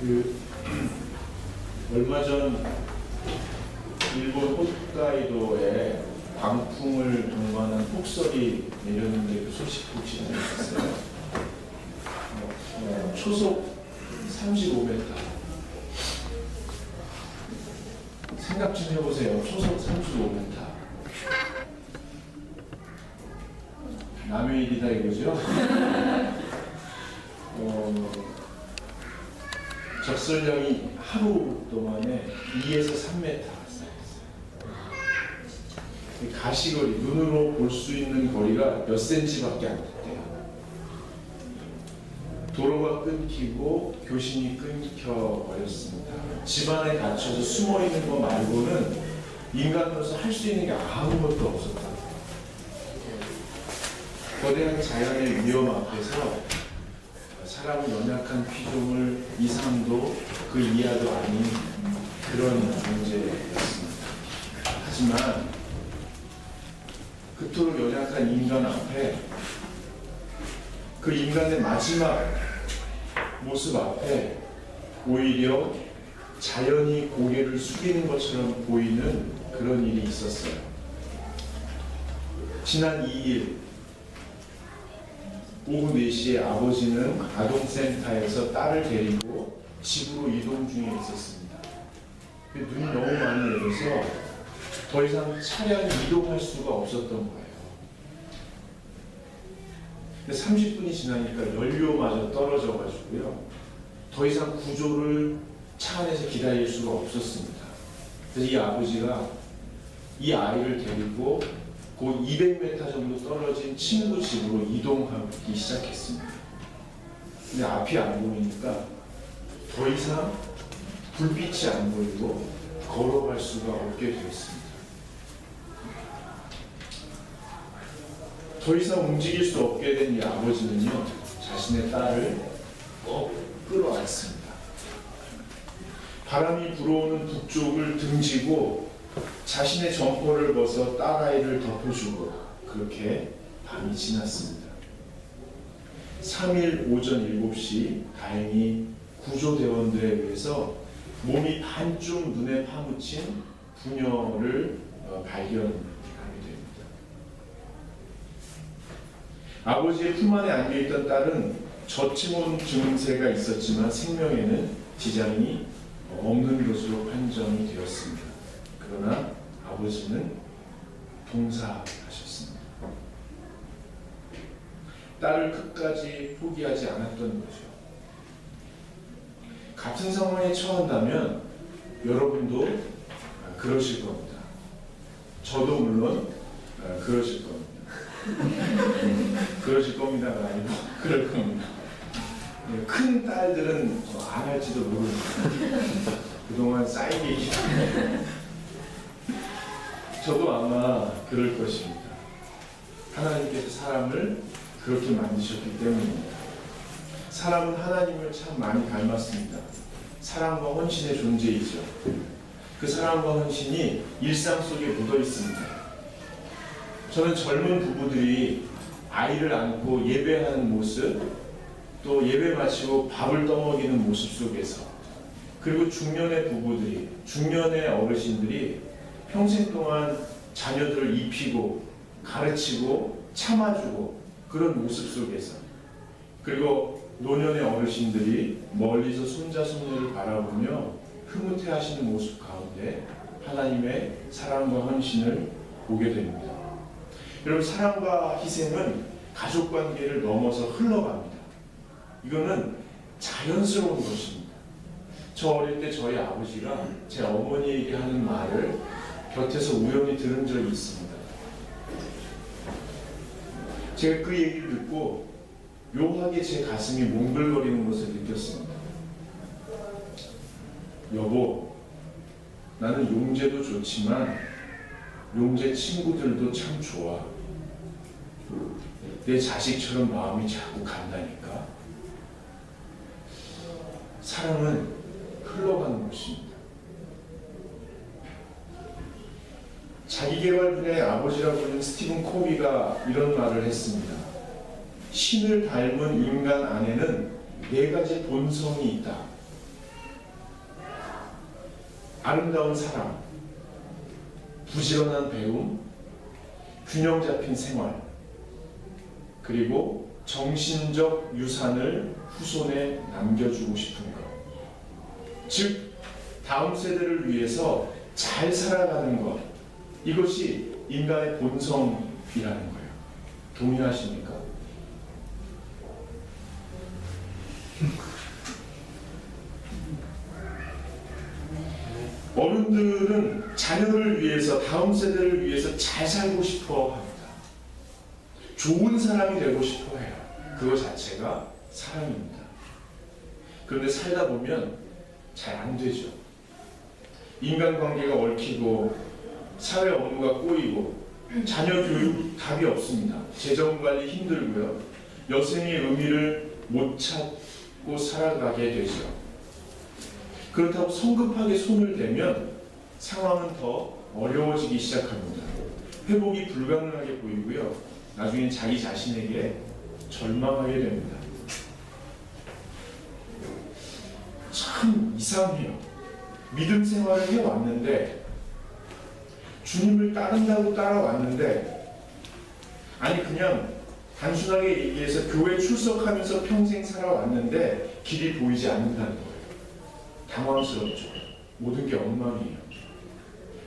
그 얼마 전 일본 홋카이도에 광풍을 동반한 폭설이 내렸는데 그 소식 혹시 들으셨어요? 초속 35m. 생각 좀 해보세요. 초속 35m. 남의 일이다 이거죠? 적설량이 하루 동안에 2에서 3m 쌓였어요. 가시거리, 눈으로 볼 수 있는 거리가 몇 센치밖에 안 됐대요. 도로가 끊기고 교신이 끊겨버렸습니다. 집안에 갇혀서 숨어있는 것 말고는 인간으로서 할 수 있는 게 아무것도 없었다. 거대한 자연의 위험 앞에서 사람은 연약한 피조물 이상도 그 이하도 아닌 그런 문제였습니다. 하지만 그토록 연약한 인간 앞에 그 인간의 마지막 모습 앞에 오히려 자연이 고개를 숙이는 것처럼 보이는 그런 일이 있었어요. 지난 2일 오후 4시에 아버지는 아동센터에서 딸을 데리고 집으로 이동 중에 있었습니다. 눈이 너무 많이 내려서 더 이상 차량이 이동할 수가 없었던 거예요. 근데 30분이 지나니까 연료마저 떨어져가지고요. 더 이상 구조를 차 안에서 기다릴 수가 없었습니다. 그래서 이 아버지가 이 아이를 데리고 그 200m 정도 떨어진 친구 집으로 이동하기 시작했습니다. 근데 앞이 안 보이니까 더 이상 불빛이 안 보이고 걸어갈 수가 없게 되었습니다. 더 이상 움직일 수 없게 된 이 아버지는요, 자신의 딸을 꼭 끌어안습니다. 바람이 불어오는 북쪽을 등지고 자신의 점퍼를 벗어 딸아이를 덮어주고 그렇게 밤이 지났습니다. 3일 오전 7시 다행히 구조대원들에 의해서 몸이 반쯤 눈에 파묻힌 부녀를 발견하게 됩니다. 아버지의 품 안에 안겨있던 딸은 저체온 증세가 있었지만 생명에는 지장이 없는 것으로 판정이 되었습니다. 그러나 아버지는 동사하셨습니다. 딸을 끝까지 포기하지 않았던 거죠. 같은 상황에 처한다면 여러분도 그러실 겁니다. 저도 물론 그러실 겁니다. 그러실 겁니다가 아니고 그럴 겁니다. 큰 딸들은 안 할지도 모릅니다. 그동안 쌓인 게 있기 때문에 저도 아마 그럴 것입니다. 하나님께서 사람을 그렇게 만드셨기 때문입니다. 사람은 하나님을 참 많이 닮았습니다. 사랑과 헌신의 존재이죠. 그 사랑과 헌신이 일상 속에 묻어 있습니다. 저는 젊은 부부들이 아이를 안고 예배하는 모습, 또 예배 마치고 밥을 떠먹이는 모습 속에서, 그리고 중년의 부부들이, 중년의 어르신들이 평생 동안 자녀들을 입히고 가르치고 참아주고 그런 모습 속에서, 그리고 노년의 어르신들이 멀리서 손자 손녀를 바라보며 흐뭇해하시는 모습 가운데 하나님의 사랑과 헌신을 보게 됩니다. 여러분, 사랑과 희생은 가족관계를 넘어서 흘러갑니다. 이거는 자연스러운 것입니다. 저 어릴 때 저희 아버지가 제 어머니에게 하는 말을 곁에서 우연히 들은 적이 있습니다. 제가 그 얘기를 듣고 묘하게 제 가슴이 몽글거리는 것을 느꼈습니다. 여보, 나는 용재도 좋지만 용재 친구들도 참 좋아. 내 자식처럼 마음이 자꾸 간다니까. 사랑은 흘러가는 것입니다. 자기개발 분야의 아버지라고 불리는 스티븐 코비가 이런 말을 했습니다. 신을 닮은 인간 안에는 4가지 본성이 있다. 아름다운 사랑, 부지런한 배움, 균형 잡힌 생활, 그리고 정신적 유산을 후손에 남겨주고 싶은 것. 즉, 다음 세대를 위해서 잘 살아가는 것. 이것이 인간의 본성이라는 거예요. 동의하십니까? 어른들은 자녀를 위해서, 다음 세대를 위해서 잘 살고 싶어 합니다. 좋은 사람이 되고 싶어 해요. 그거 자체가 사랑입니다. 그런데 살다 보면 잘 안 되죠. 인간관계가 얽히고 사회 업무가 꼬이고 자녀 교육 답이 없습니다. 재정관리 힘들고요. 여생의 의미를 못 찾고 살아가게 되죠. 그렇다고 성급하게 손을 대면 상황은 더 어려워지기 시작합니다. 회복이 불가능하게 보이고요. 나중엔 자기 자신에게 절망하게 됩니다. 참 이상해요. 믿음 생활을 해왔는데, 주님을 따른다고 따라왔는데, 아니 그냥 단순하게 얘기해서 교회 출석하면서 평생 살아왔는데 길이 보이지 않는다는 거예요. 당황스럽죠. 모든 게 엉망이에요.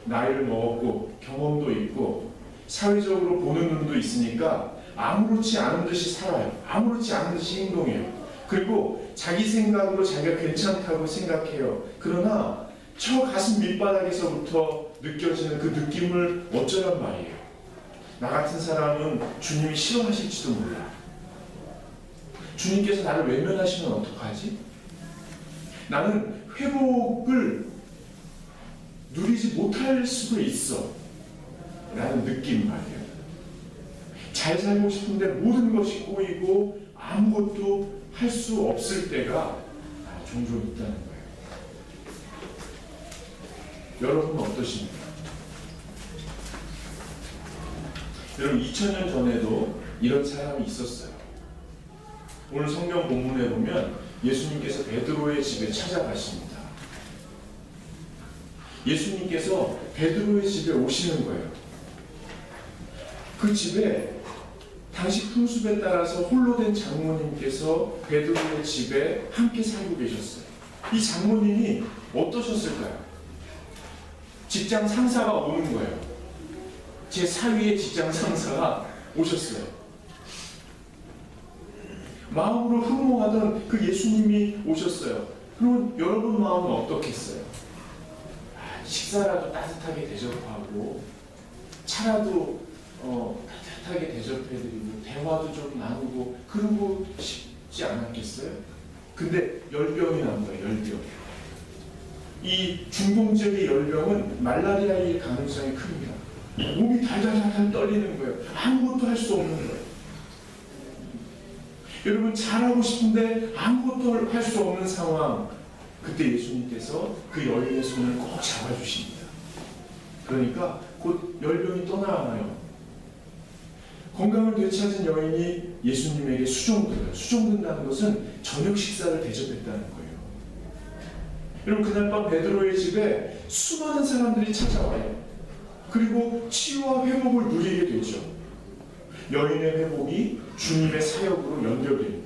나이를 먹었고 경험도 있고 사회적으로 보는 눈도 있으니까 아무렇지 않은 듯이 살아요. 아무렇지 않은 듯이 행동해요. 그리고 자기 생각으로 자기가 괜찮다고 생각해요. 그러나 저 가슴 밑바닥에서부터 느껴지는 그 느낌을 어쩌란 말이에요. 나 같은 사람은 주님이 싫어하실지도 몰라. 주님께서 나를 외면하시면 어떡하지? 나는 회복을 누리지 못할 수도 있어 라는 느낌 말이에요. 잘 살고 싶은데 모든 것이 꼬이고 아무것도 할 수 없을 때가 종종 있다는 거예요. 여러분은 어떠십니까? 여러분 2000년 전에도 이런 사람이 있었어요. 오늘 성경 본문에 보면 예수님께서 베드로의 집에 찾아가십니다. 예수님께서 베드로의 집에 오시는 거예요. 그 집에 당시 풍습에 따라서 홀로 된 장모님께서 베드로의 집에 함께 살고 계셨어요. 이 장모님이 어떠셨을까요? 직장 상사가 오는 거예요. 제 사위의 직장 상사가 오셨어요. 마음으로 흠모하던 그 예수님이 오셨어요. 그럼 여러분 마음은 어떻겠어요? 식사라도 따뜻하게 대접하고 차라도 따뜻하게 대접해드리고 대화도 좀 나누고 그러고 싶지 않았겠어요? 근데 열병이 난 거예요. 열병. 이 중동 지역의 열병은 말라리아일 가능성이 큽니다. 몸이 달달달달 떨리는 거예요. 아무것도 할 수 없는 거예요. 여러분 잘하고 싶은데 아무것도 할 수 없는 상황. 그때 예수님께서 그 여인의 손을 꼭 잡아주십니다. 그러니까 곧 열병이 떠나가요. 건강을 되찾은 여인이 예수님에게 수종들어요. 수종든다는 것은 저녁 식사를 대접했다는 거예요. 여러분 그날 밤 베드로의 집에 수많은 사람들이 찾아와요. 그리고 치유와 회복을 누리게 되죠. 여인의 회복이 주님의 사역으로 연결됩니다.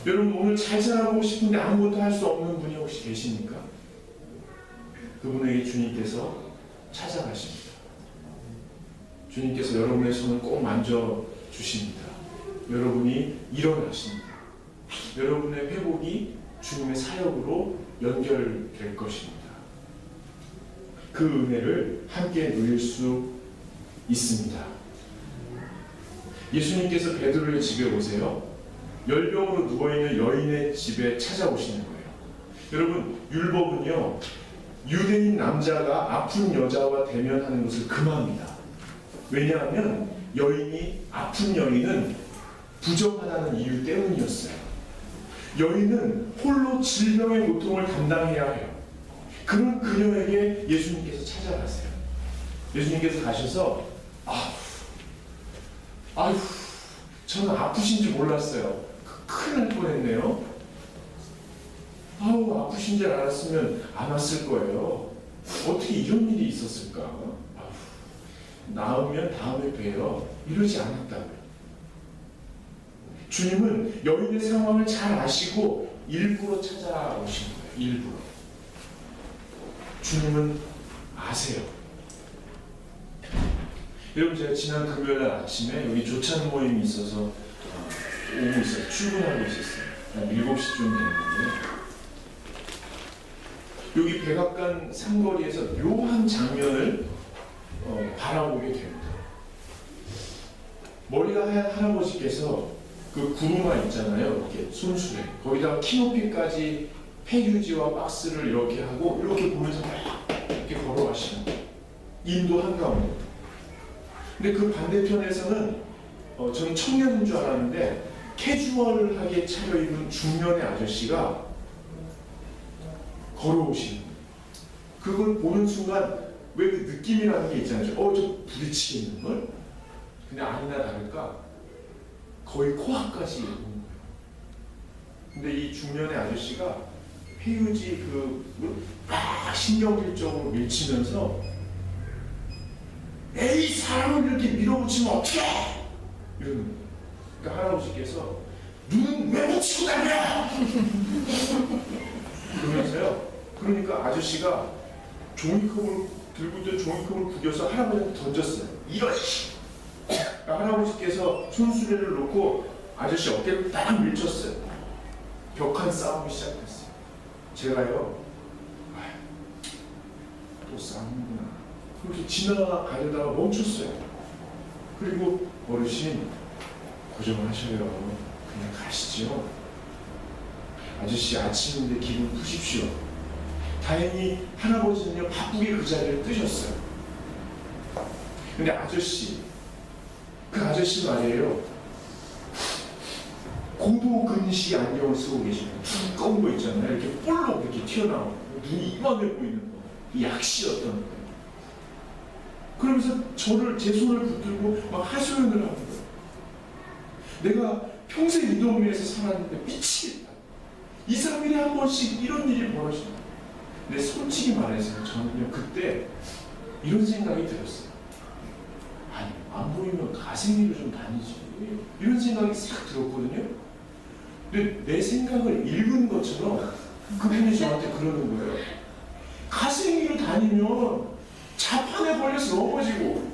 여러분 오늘 잘 살아보고 싶은데 아무것도 할 수 없는 분이 혹시 계십니까? 그분에게 주님께서 찾아가십니다. 주님께서 여러분의 손을 꼭 만져주십니다. 여러분이 일어나십니다. 여러분의 회복이 주님의 사역으로 연결될 것입니다. 그 은혜를 함께 누릴 수 있습니다. 예수님께서 베드로의 집에 오세요. 열병으로 누워있는 여인의 집에 찾아오시는 거예요. 여러분 율법은요 유대인 남자가 아픈 여자와 대면하는 것을 금합니다. 왜냐하면 아픈 여인은 부정하다는 이유 때문이었어요. 여인은 홀로 질병의 고통을 감당해야 해요. 그런 그녀에게 예수님께서 찾아가세요. 예수님께서 가셔서 아휴 저는 아프신지 몰랐어요. 큰일 날 뻔했네요. 아우, 아프신 줄 알았으면 안 왔을 거예요. 어떻게 이런 일이 있었을까? 아우, 나으면 다음에 봬요. 이러지 않았다고요. 주님은 여인의 상황을 잘 아시고 일부러 찾아오신 거예요. 일부러. 주님은 아세요. 여러분, 제가 지난 금요일 아침에 여기 조찬 모임이 있어서 오고 있어요. 출근하고 있었어요. 한 7시쯤 됐는데 여기 백악관 상거리에서 묘한 장면을 바라보게 됩니다. 머리가 하얀 할아버지께서 그 구루마 있잖아요. 이렇게 손수레. 거기다가 키높이까지 폐유지와 박스를 이렇게 하고 이렇게 보면서 막 이렇게 걸어가시는 거예요. 인도 한가운데. 근데 그 반대편에서는 저는 청년인 줄 알았는데 캐주얼하게 차려입은 중년의 아저씨가 걸어오시는 거예요. 그걸 보는 순간 왜 그 느낌이라는 게 있잖아요. 저 부딪히겠는걸? 근데 아니나 다를까 거의 코앞까지 오는 거예요. 근데 이 중년의 아저씨가 폐유지 막 신경질적으로 밀치면서 에이, 사람을 이렇게 밀어붙이면 어떡해! 이러는 거예요. 그러니까 할아버지께서 눈은 왜 붙이고 다녀! 그러면서요. 그러니까 아저씨가 종이컵을 들고 있던 종이컵을 구겨서 할아버지한테 던졌어요. 이런 씨! 그러니까 할아버지께서 손수레를 놓고 아저씨 어깨를 딱 밀쳤어요. 벽한 싸움이 시작됐어요. 제가요, 또 싸우는구나. 그렇게 지나가려다가 멈췄어요. 그리고 어르신, 고정하셔요. 그냥 가시죠. 아저씨, 아침인데 기분 푸십시오. 다행히 할아버지는요, 바쁘게 그 자리를 뜨셨어요. 근데 그 아저씨 말이에요. 고도근시 안경을 쓰고 계시는 두꺼운 거 있잖아요. 이렇게 볼록 이렇게 튀어나오고 눈이 이만해 보이는 거. 이 약시였던 거예요. 그러면서 제 손을 붙들고 막 하소연을 하는 거예요. 내가 평생 이 동네에서 살았는데 미치겠다. 2, 3일에 한 번씩 이런 일이 벌어진다. 근데 솔직히 말해서 저는요, 그때 이런 생각이 들었어요. 아니, 안 보이면 가생이로 좀 다니지. 이런 생각이 싹 들었거든요. 근데 내 생각을 읽은 것처럼 그분이 저한테 그러는 거예요. 가생이로 다니면 자판에 걸려서 넘어지고,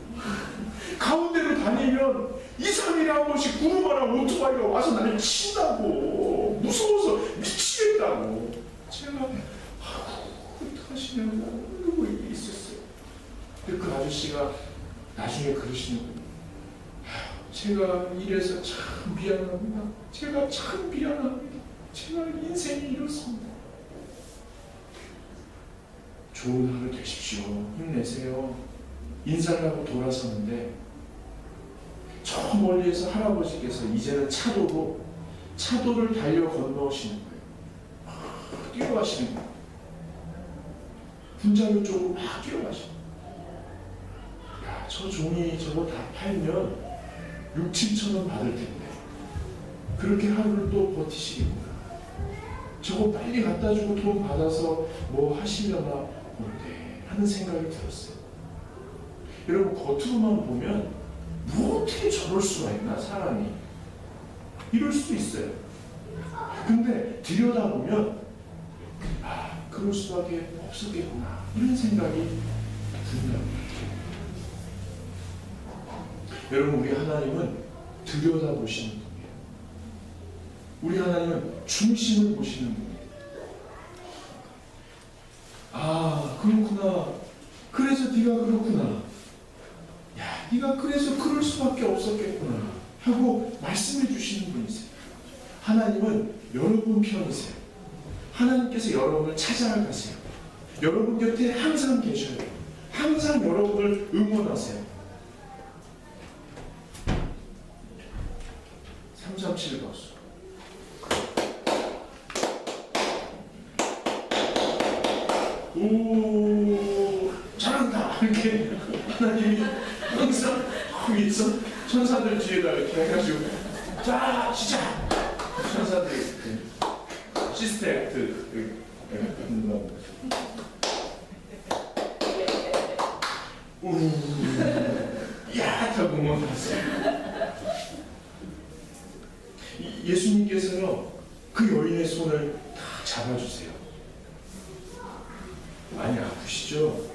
가운데로 다니면 2, 3일에 한 번씩 구루마랑 오토바이가 와서 나를 친다고, 무서워서 미치겠다고. 제가 어떡하시냐고 이러고 있었어요. 근데 그 아저씨가 나중에 그러시는 거예요. 제가 이래서 참 미안합니다. 제가 참 미안합니다. 제가 인생이 이렇습니다. 좋은 하루 되십시오. 힘내세요. 인사를 하고 돌아서는데 저 멀리에서 할아버지께서 이제는 차도를 달려 건너오시는 거예요. 막 뛰어가시는 거예요. 분자료 쪽으로 막 뛰어가시는 거예요. 야, 저 종이 저거 다 팔면 6, 7천 원 받을 텐데 그렇게 하루를 또 버티시겠구나. 저거 빨리 갖다 주고 돈 받아서 뭐 하시려나 본데 하는 생각이 들었어요. 여러분, 겉으로만 보면 뭐 어떻게 저럴 수가 있나, 사람이. 이럴 수도 있어요. 근데 들여다보면 그럴 수밖에 없었겠구나, 이런 생각이 든다는 거죠. 여러분, 우리 하나님은 들여다보시는 분이에요. 우리 하나님은 중심을 보시는 분이에요. 그렇구나. 그래서 네가 그렇구나. 야, 네가 그래서 그럴 수밖에 없었겠구나 하고 말씀해 주시는 분이세요. 하나님은 여러분 편이세요. 하나님께서 여러분을 찾아가세요. 여러분 곁에 항상 계셔요. 항상 여러분을 응원하세요. 337 박수. 오, 잘한다. 이렇게 하나님이 항상 거기서 천사들 뒤에다 이렇게 해가지고 자, 시작. 천사들이 이렇게 시스터 액트 야 하고 뭐 봤어요. 예수님께서요 그 여인의 손을 딱 잡아주세요. 많이 아프시죠?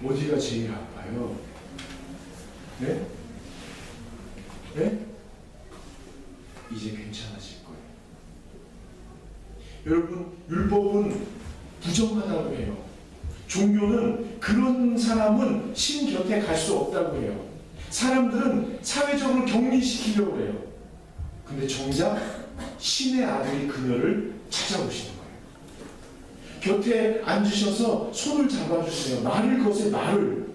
어디가 제일 아파요? 네? 네? 이제 괜찮아질 거예요. 여러분, 율법은 부정하다고 해요. 종교는 그런 사람은 신 곁에 갈 수 없다고 해요. 사람들은 사회적으로 격리시키려고 해요. 근데 정작 신의 아들이 그녀를 찾아오시는 거예요. 곁에 앉으셔서 손을 잡아주세요. 말을 거세요. 말을.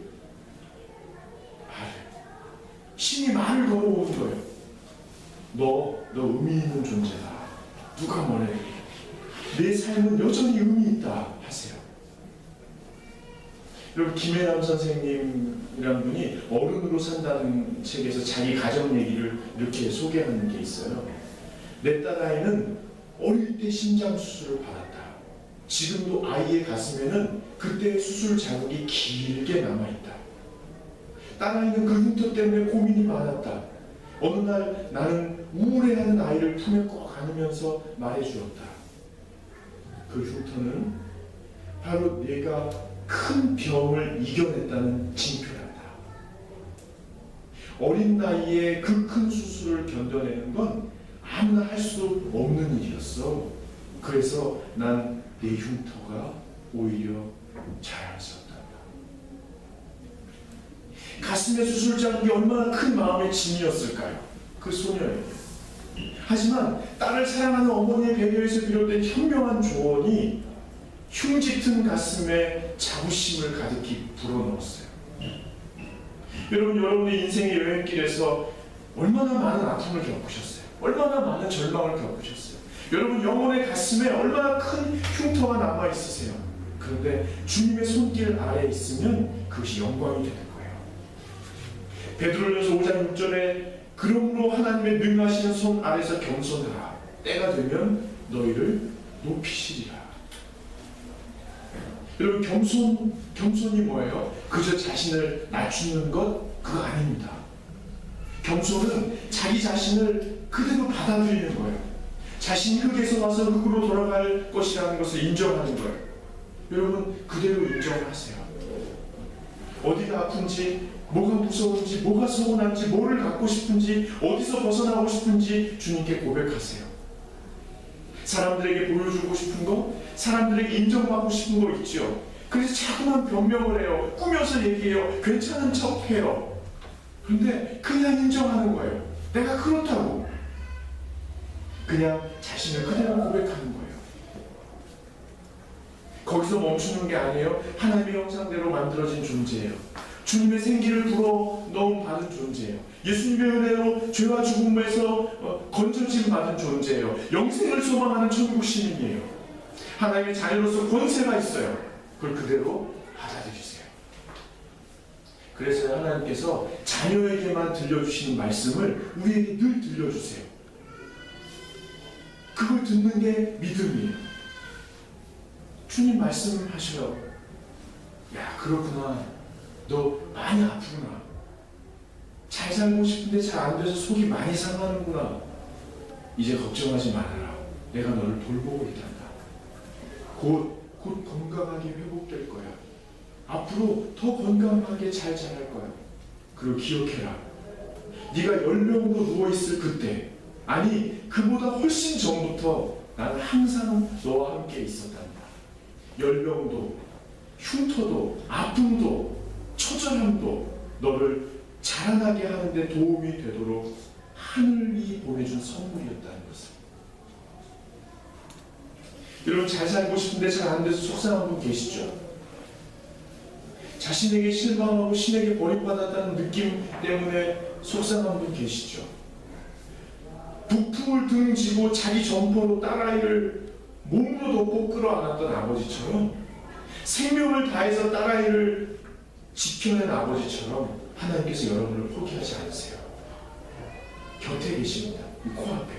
신이 말을 걸어오는 거예요. 너 의미 있는 존재다. 누가 뭐래. 내 삶은 여전히 의미 있다. 하세요. 여러분, 김혜남 선생님이라는 분이 어른으로 산다는 책에서 자기 가정 얘기를 이렇게 소개하는 게 있어요. 내 딸아이는 어릴 때 심장 수술을 받았다. 지금도 아이의 가슴에는 그때의 수술 자국이 길게 남아있다. 딸아이는 그 흉터 때문에 고민이 많았다. 어느 날 나는 우울해하는 아이를 품에 꼭 안으면서 말해주었다. 그 흉터는 바로 내가 큰 병을 이겨냈다는 징표란다. 어린 나이에 그 큰 수술을 견뎌내는 건 아무나 할 수 없는 일이었어. 그래서 난 내 흉터가 오히려 자랑스럽단다. 가슴에 수술 자국이 얼마나 큰 마음의 짐이었을까요? 그 소녀에게. 하지만 딸을 사랑하는 어머니의 배려에서 비롯된 현명한 조언이 흉짙은 가슴에 자부심을 가득히 불어넣었어요. 여러분, 여러분의 인생의 여행길에서 얼마나 많은 아픔을 겪으셨어요? 얼마나 많은 절망을 겪으셨어요? 여러분, 영혼의 가슴에 얼마나 큰 흉터가 남아있으세요? 그런데 주님의 손길 아래에 있으면 그것이 영광이 되는 거예요. 베드로전서 5장 6절에 그러므로 하나님의 능하시는 손 아래서 겸손하라. 때가 되면 너희를 높이시리라. 여러분, 겸손이 뭐예요? 그저 자신을 낮추는 것? 그거 아닙니다. 겸손은 자기 자신을 그대로 받아들이는 거예요. 자신이 흙에서 와서 흙으로 돌아갈 것이라는 것을 인정하는 거예요. 여러분, 그대로 인정하세요. 어디가 아픈지, 뭐가 무서운지, 뭐가 서운한지, 뭐를 갖고 싶은지, 어디서 벗어나고 싶은지 주님께 고백하세요. 사람들에게 보여주고 싶은 거, 사람들에게 인정받고 싶은 거 있죠. 그래서 자꾸만 변명을 해요. 꾸며서 얘기해요. 괜찮은 척해요. 그런데 그냥 인정하는 거예요. 내가 그렇다고. 그냥 자신을 그대로 고백하는 거예요. 거기서 멈추는 게 아니에요. 하나님의 형상대로 만들어진 존재예요. 주님의 생기를 불어넣음 받은 존재예요. 예수님의 은혜로 죄와 죽음에서 건져짐 받은 존재예요. 영생을 소망하는 천국 시민이에요. 하나님의 자녀로서 권세가 있어요. 그걸 그대로 받아들이세요. 그래서 하나님께서 자녀에게만 들려주시는 말씀을 우리에게 늘 들려주세요. 그걸 듣는 게 믿음이에요. 주님 말씀하셔요. 야, 그렇구나. 너 많이 아프구나. 잘 살고 싶은데 잘 안 돼서 속이 많이 상하는구나. 이제 걱정하지 말아라. 내가 너를 돌보고 있단다. 곧 건강하게 회복될 거야. 앞으로 더 건강하게 잘 자랄 거야. 그리고 기억해라. 네가 열병으로 누워있을 그때, 아니 그보다 훨씬 전부터 나는 항상 너와 함께 있었단다. 열병도, 흉터도, 아픔도, 처절함도 너를 자라나게 하는데 도움이 되도록 하늘이 보내준 선물이었다는 것을. 여러분, 잘 살고 싶은데 잘 안 돼서 속상한 분 계시죠? 자신에게 실망하고 신에게 버림받았다는 느낌 때문에 속상한 분 계시죠? 북풍을 등지고 자기 점퍼로 딸아이를 몸으로 덮고 끌어안았던 아버지처럼, 생명을 다해서 딸아이를 지켜낸 아버지처럼 하나님께서 여러분을 포기하지 않으세요. 곁에 계십니다. 이 코앞에.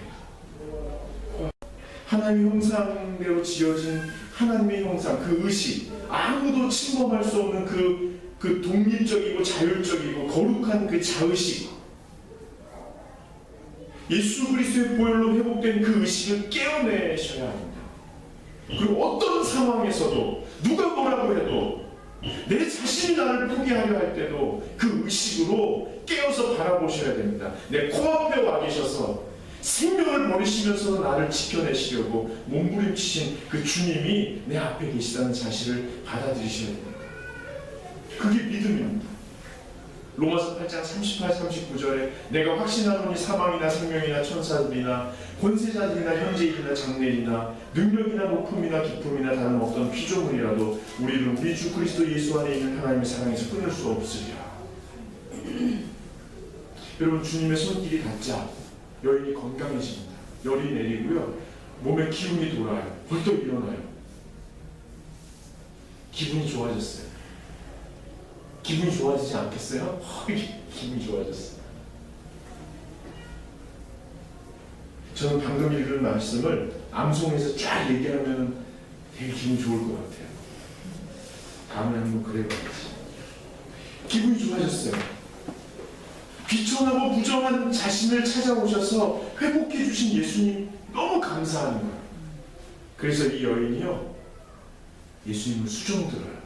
하나님의 형상대로 지어진 하나님의 형상, 그 의식, 아무도 침범할 수 없는 그 독립적이고 자율적이고 거룩한 그 자의식, 예수 그리스도의 보혈로 회복된 그 의식을 깨어내셔야 합니다. 그리고 어떤 상황에서도 누가 뭐라고 해도 내 자신이 나를 포기하려 할 때도 그 의식으로 깨어서 바라보셔야 됩니다. 내 코앞에 와 계셔서 생명을 버리시면서 나를 지켜내시려고 몸부림치신 그 주님이 내 앞에 계시다는 사실을 받아들이셔야 됩니다. 그게 믿음입니다. 로마서 8장 38, 39절에 내가 확신하노니 사망이나 생명이나 천사들이나 권세자들이나 현재일이나 장래일이나 능력이나 높음이나 기쁨이나 다른 어떤 피조물이라도 우리를 우리 주 그리스도 예수 안에 있는 하나님의 사랑에서 끊을 수 없으리라. 여러분, 주님의 손길이 닿자 여인이 건강해집니다. 열이 내리고요, 몸에 기운이 돌아요. 벌떡 일어나요. 기분이 좋아졌어요. 기분이 좋아지지 않겠어요? 기분이 좋아졌어요. 저는 방금 읽은 말씀을 암송해서 쫙 얘기하면 되게 기분 좋을 것 같아요. 다음에 한번 그래봐야지. 기분이 좋아졌어요. 비천하고 부정한 자신을 찾아오셔서 회복해 주신 예수님 너무 감사한 거예요. 그래서 이 여인이요, 예수님을 수종들어요.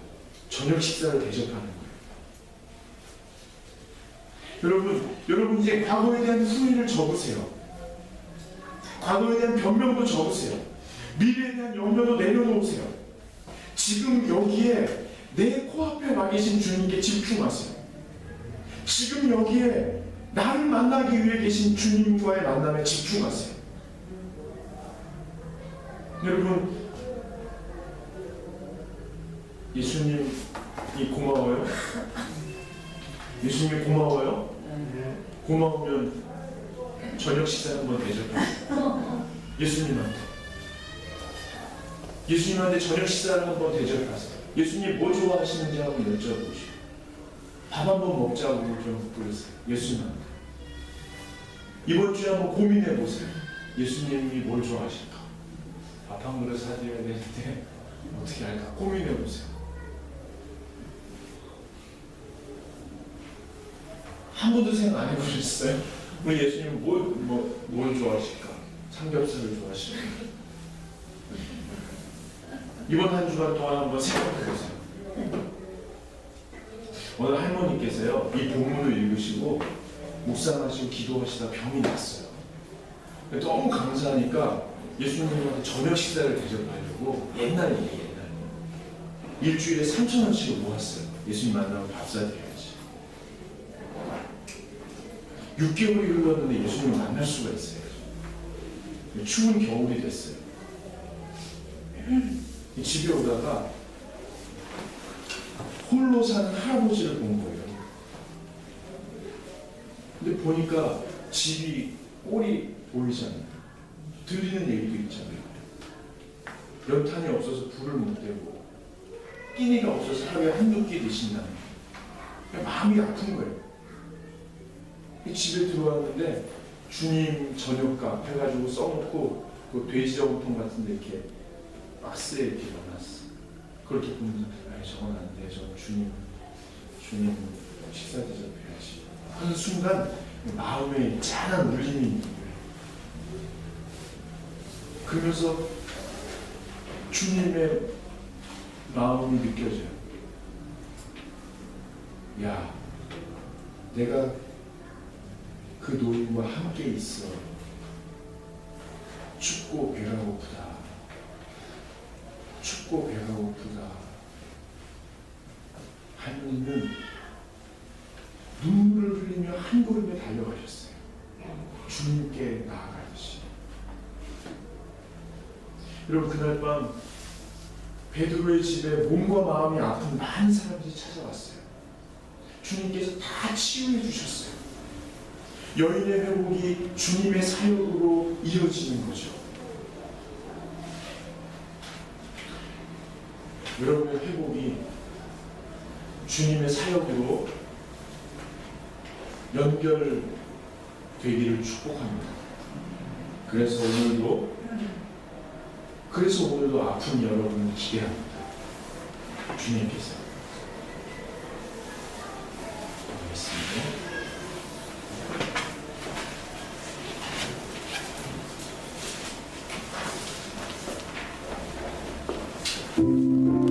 저녁 식사를 대접하는 거예요. 여러분 이제 과거에 대한 후회를 접으세요. 과거에 대한 변명도 접으세요. 미래에 대한 염려도 내려놓으세요. 지금 여기에 내 코앞에 와 계신 주님께 집중하세요. 지금 여기에 나를 만나기 위해 계신 주님과의 만남에 집중하세요. 여러분, 예수님이 고마워요? 예수님이 고마워요? 고마우면 저녁 식사 한번 대접하세요. 예수님한테 저녁 식사를 한번 대접하세요. 예수님 뭐 좋아하시는지 한번 여쭤보시고 밥 한번 먹자고 좀 부르세요. 예수님한테. 이번 주에 한번 고민해보세요. 예수님이 뭘 좋아하실까? 밥 한 그릇 사드려야 되는데 어떻게 할까? 고민해보세요. 한 번도 생각 안 해보셨어요? 우리 예수님 뭘 좋아하실까? 삼겹살을 좋아하실까? 이번 한 주간 동안 한번 생각해보세요. 오늘 할머니께서요, 이 본문을 읽으시고 묵상하시고 기도하시다 병이 났어요. 너무 감사하니까 예수님한테 저녁 식사를 대접하려고 옛날 일주일에 3,000원씩을 모았어요. 예수님 만나면 밥 사드려야지. 6개월이 흘렀는데 예수님을 만날 수가 있어요. 추운 겨울이 됐어요. 집에 오다가 홀로 사는 할아버지를 본 거예요. 근데 보니까 집이 꼴이 보이잖아요. 들리는 얘기도 있잖아요. 연탄이 없어서 불을 못 대고 끼니가 없어서 하루에 한두 끼 드신다는 거예요. 마음이 아픈 거예요. 집에 들어왔는데 주님 저녁값 해가지고 써놓고 그 돼지 저금통 같은 데 이렇게 박스에 이렇게 넣어놨어. 그렇게 보면서 저건 안 돼. 저 주님 식사 대접해야지 하는 순간 마음에 짠한 울림이 있는 거예요. 그러면서 주님의 마음이 느껴져요. 야, 내가 그 노인과 함께 있어. 춥고 배가 고프다. 춥고 배가 고프다. 할머니는 눈물을 흘리며 한 걸음에 달려가셨어요. 주님께 나아가듯이. 여러분, 그날 밤 베드로의 집에 몸과 마음이 아픈 많은 사람들이 찾아왔어요. 주님께서 다 치유해 주셨어요. 여인의 회복이 주님의 사역으로 이어지는 거죠. 여러분의 회복이 주님의 사역으로 연결되기를 축복합니다. 그래서 오늘도 그래서 오늘도 아픈 여러분을 기대합니다. 주님께서. 알겠습니다.